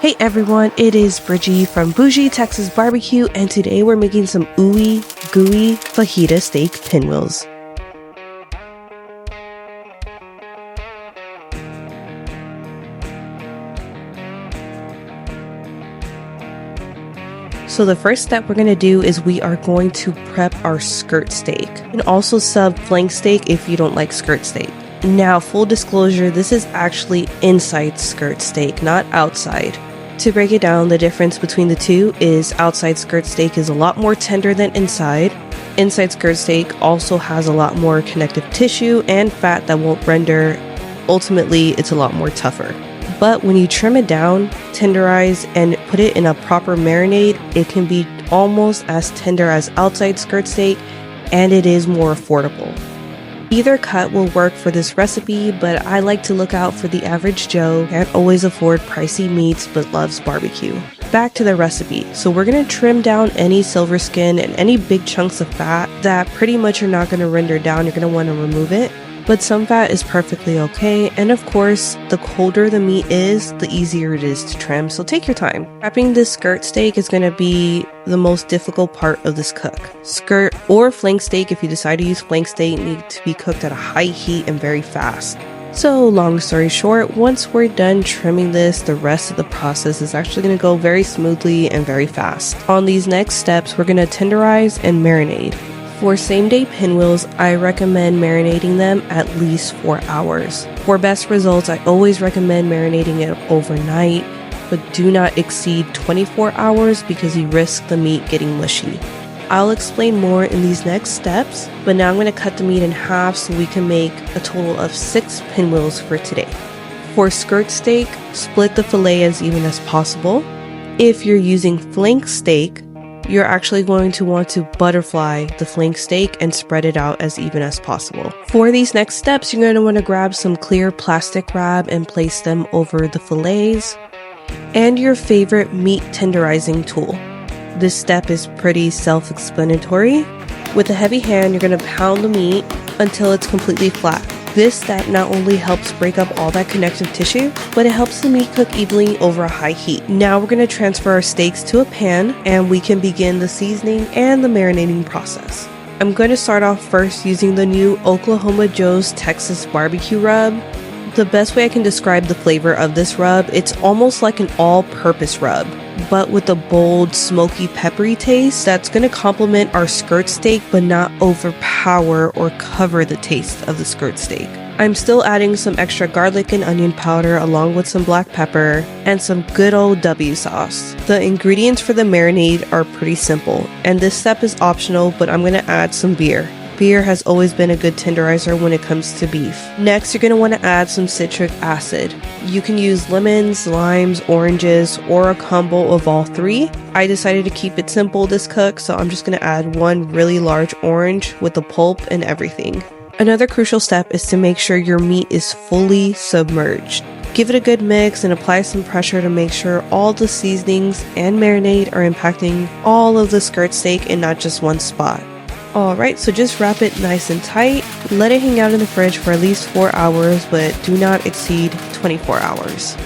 Hey everyone, it is Brigie from Boujee, Texas Barbecue, and today we're making some ooey gooey fajita steak pinwheels. So the first step we're going to do is we are going to prep our skirt steak, and also sub flank steak if you don't like skirt steak. Now, full disclosure, this is actually inside skirt steak, not outside. To break it down, the difference between the two is outside skirt steak is a lot more tender than inside. Inside skirt steak also has a lot more connective tissue and fat that won't render. Ultimately, it's a lot more tougher. But when you trim it down, tenderize, and put it in a proper marinade, it can be almost as tender as outside skirt steak, and it is more affordable. Either cut will work for this recipe, but I like to look out for the average Joe who can't always afford pricey meats but loves barbecue. Back to the recipe. So we're going to trim down any silver skin and any big chunks of fat that pretty much are not going to render down. You're going to want to remove it. But some fat is perfectly okay, and of course, the colder the meat is, the easier it is to trim, so take your time. Prepping this skirt steak is going to be the most difficult part of this cook. Skirt or flank steak, if you decide to use flank steak, need to be cooked at a high heat and very fast. So long story short, once we're done trimming this, the rest of the process is actually going to go very smoothly and very fast. On these next steps, we're going to tenderize and marinate. For same-day pinwheels, I recommend marinating them at least 4 hours. For best results, I always recommend marinating it overnight, but do not exceed 24 hours because you risk the meat getting mushy. I'll explain more in these next steps, but now I'm going to cut the meat in half so we can make a total of 6 pinwheels for today. For skirt steak, split the fillet as even as possible. If you're using flank steak, you're actually going to want to butterfly the flank steak and spread it out as even as possible. For these next steps, you're going to want to grab some clear plastic wrap and place them over the fillets and your favorite meat tenderizing tool. This step is pretty self-explanatory. With a heavy hand, you're going to pound the meat until it's completely flat. This step not only helps break up all that connective tissue, but it helps the meat cook evenly over a high heat. Now we're going to transfer our steaks to a pan and we can begin the seasoning and the marinating process. I'm going to start off first using the new Oklahoma Joe's Texas barbecue rub. The best way I can describe the flavor of this rub, it's almost like an all-purpose rub, but with a bold, smoky, peppery taste that's going to complement our skirt steak but not overpower or cover the taste of the skirt steak. I'm still adding some extra garlic and onion powder along with some black pepper and some good old W sauce. The ingredients for the marinade are pretty simple, and this step is optional, but I'm going to add some beer. Beer has always been a good tenderizer when it comes to beef. Next, you're going to want to add some citric acid. You can use lemons, limes, oranges, or a combo of all three. I decided to keep it simple this cook, so I'm just going to add one really large orange with the pulp and everything. Another crucial step is to make sure your meat is fully submerged. Give it a good mix and apply some pressure to make sure all the seasonings and marinade are impacting all of the skirt steak and not just one spot. Alright, so just wrap it nice and tight, let it hang out in the fridge for at least 4 hours, but do not exceed 24 hours.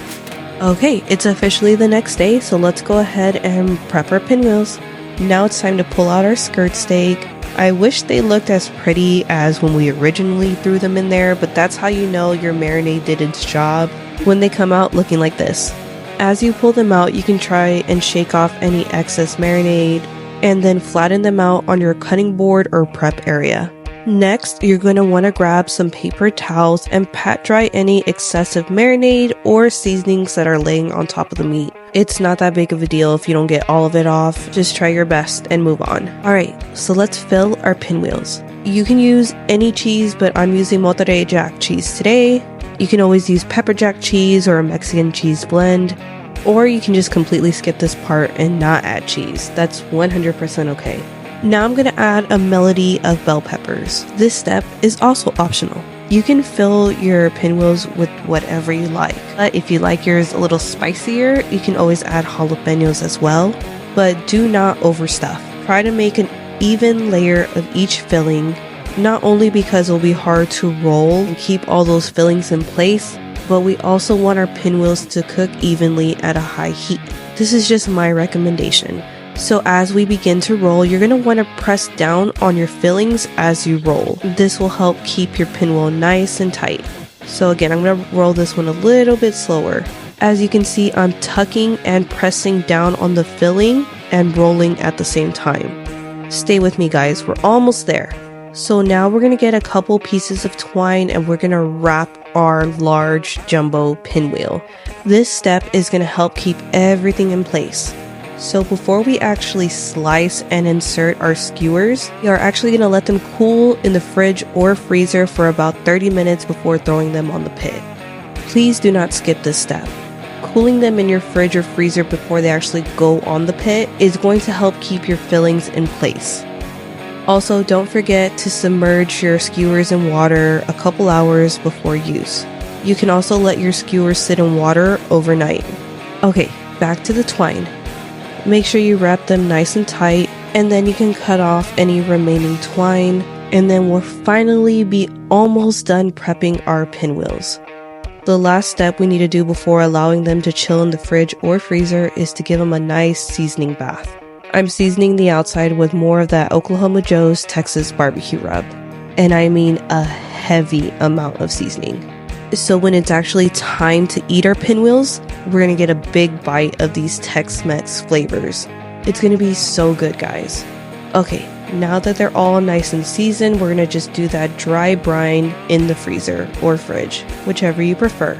Okay, it's officially the next day, so let's go ahead and prep our pinwheels. Now it's time to pull out our skirt steak. I wish they looked as pretty as when we originally threw them in there, but that's how you know your marinade did its job, when they come out looking like this. As you pull them out, you can try and shake off any excess marinade, and then flatten them out on your cutting board or prep area. Next, you're going to want to grab some paper towels and pat dry any excessive marinade or seasonings that are laying on top of the meat. It's not that big of a deal if you don't get all of it off, just try your best and move on. Alright, so let's fill our pinwheels. You can use any cheese, but I'm using Monterey Jack cheese today. You can always use pepper jack cheese or a Mexican cheese blend. Or you can just completely skip this part and not add cheese. That's 100% okay. Now I'm going to add a melody of bell peppers. This step is also optional. You can fill your pinwheels with whatever you like. But if you like yours a little spicier, you can always add jalapenos as well. But do not overstuff. Try to make an even layer of each filling, not only because it'll be hard to roll and keep all those fillings in place, but we also want our pinwheels to cook evenly at a high heat. This is just my recommendation. So as we begin to roll, you're going to want to press down on your fillings as you roll. This will help keep your pinwheel nice and tight. So again, I'm going to roll this one a little bit slower. As you can see, I'm tucking and pressing down on the filling and rolling at the same time. Stay with me, guys. We're almost there. So now we're going to get a couple pieces of twine and we're going to wrap our large jumbo pinwheel. This step is going to help keep everything in place. So before we actually slice and insert our skewers, we are actually going to let them cool in the fridge or freezer for about 30 minutes before throwing them on the pit. Please do not skip this step. Cooling them in your fridge or freezer before they actually go on the pit is going to help keep your fillings in place. Also, don't forget to submerge your skewers in water a couple hours before use. You can also let your skewers sit in water overnight. Okay, back to the twine. Make sure you wrap them nice and tight, and then you can cut off any remaining twine, and then we'll finally be almost done prepping our pinwheels. The last step we need to do before allowing them to chill in the fridge or freezer is to give them a nice seasoning bath. I'm seasoning the outside with more of that Oklahoma Joe's Texas barbecue rub, and I mean a heavy amount of seasoning. So when it's actually time to eat our pinwheels, we're going to get a big bite of these Tex-Mex flavors. It's going to be so good, guys. Okay, now that they're all nice and seasoned, we're going to just do that dry brine in the freezer or fridge, whichever you prefer.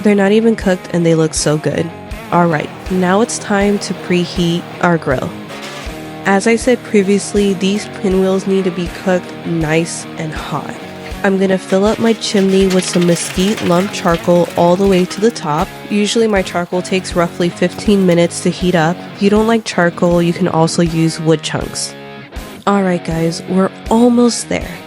They're not even cooked and they look so good. Alright, now it's time to preheat our grill. As I said previously, these pinwheels need to be cooked nice and hot. I'm going to fill up my chimney with some mesquite lump charcoal all the way to the top. Usually my charcoal takes roughly 15 minutes to heat up. If you don't like charcoal, you can also use wood chunks. Alright guys, we're almost there.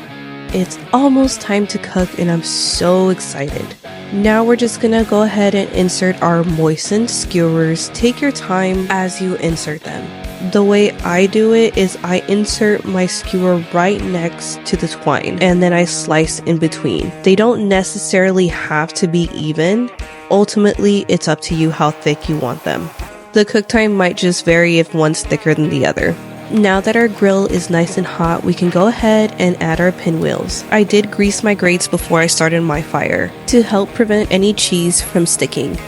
It's almost time to cook and I'm so excited. Now we're just going to go ahead and insert our moistened skewers. Take your time as you insert them. The way I do it is I insert my skewer right next to the twine and then I slice in between. They don't necessarily have to be even. Ultimately, it's up to you how thick you want them. The cook time might just vary if one's thicker than the other. Now that our grill is nice and hot, we can go ahead and add our pinwheels. I did grease my grates before I started my fire to help prevent any cheese from sticking.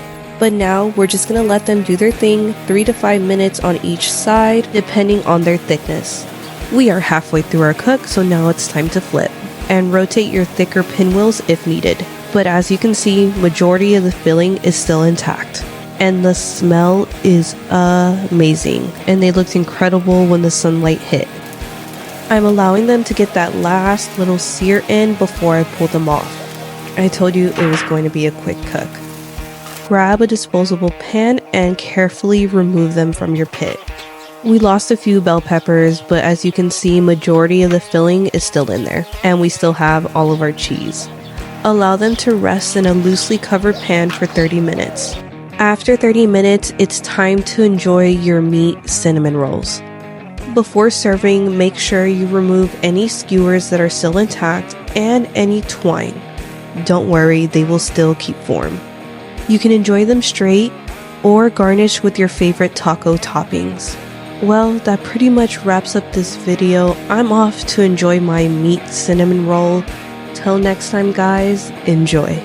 But now we're just going to let them do their thing, 3 to 5 minutes on each side, depending on their thickness. We are halfway through our cook, so now it's time to flip and rotate your thicker pinwheels if needed. But as you can see, majority of the filling is still intact. And the smell is amazing, and they looked incredible when the sunlight hit. I'm allowing them to get that last little sear in before I pull them off. I told you it was going to be a quick cook. Grab a disposable pan and carefully remove them from your pit. We lost a few bell peppers, but as you can see, majority of the filling is still in there, and we still have all of our cheese. Allow them to rest in a loosely covered pan for 30 minutes. After 30 minutes, it's time to enjoy your meat cinnamon rolls. Before serving, make sure you remove any skewers that are still intact and any twine. Don't worry, they will still keep form. You can enjoy them straight or garnish with your favorite taco toppings. Well, that pretty much wraps up this video. I'm off to enjoy my meat cinnamon roll. Till next time, guys, enjoy.